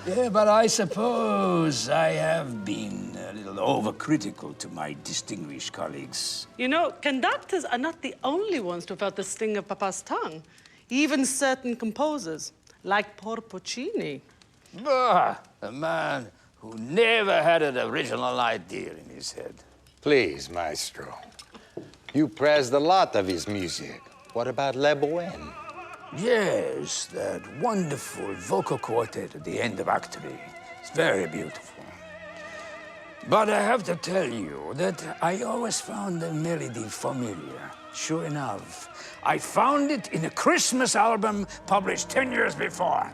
Yeah, but I suppose I have been a little overcritical to my distinguished colleagues. You know, conductors are not the only ones to have felt the sting of Papa's tongue. Even certain composers, like poor Puccini. Bah, a man who never had an original idea in his head. Please, Maestro. You praised a lot of his music. What about Le Bohème? Yes, that wonderful vocal quartet at the end of Act 3. It's very beautiful. But I have to tell you that I always found the melody familiar. Sure enough, I found it in a Christmas album published 10 years before.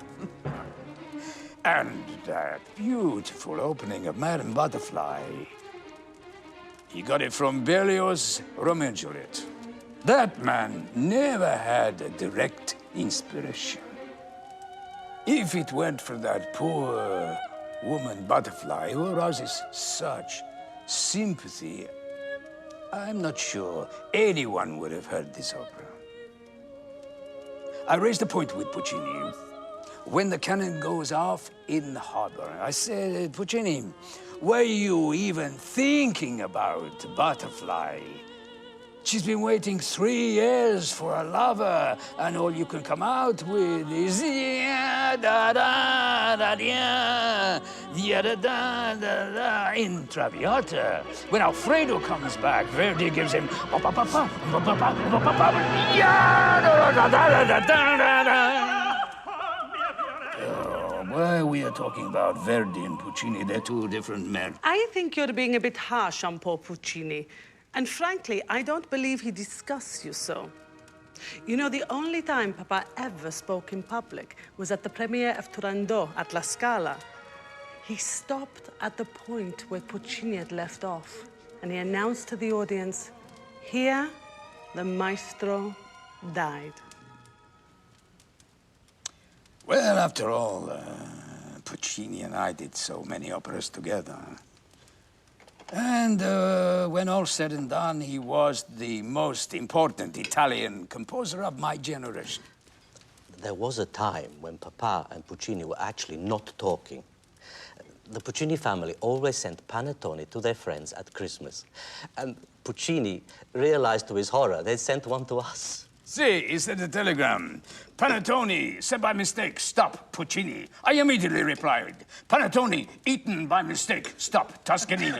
And that beautiful opening of Madame Butterfly, he got it from Berlioz's Romeo and Juliet. That man never had a direct inspiration. If it weren't for that poor woman Butterfly who arouses such sympathy, I'm not sure anyone would have heard this opera. I raised a point with Puccini. When the cannon goes off in the harbor, I said, Puccini, were you even thinking about Butterfly? She's been waiting 3 years for a lover, and all you can come out with is yeah, da da da da da da da da in Traviata. When Alfredo comes back, Verdi gives him yeah, da da da da da da. Why we are talking about Verdi and Puccini? They're two different men. I think you're being a bit harsh on poor Puccini. And frankly, I don't believe he discussed you so. You know, the only time Papa ever spoke in public was at the premiere of Turandot at La Scala. He stopped at the point where Puccini had left off, and he announced to the audience, here, the Maestro died. Well, after all, Puccini and I did so many operas together. And when all said and done, he was the most important Italian composer of my generation. There was a time when Papa and Puccini were actually not talking. The Puccini family always sent panettone to their friends at Christmas. And Puccini realized to his horror they'd sent one to us. See, he sent a telegram. Panettone, sent by mistake, stop, Puccini. I immediately replied, panettone, eaten by mistake, stop, Toscanini.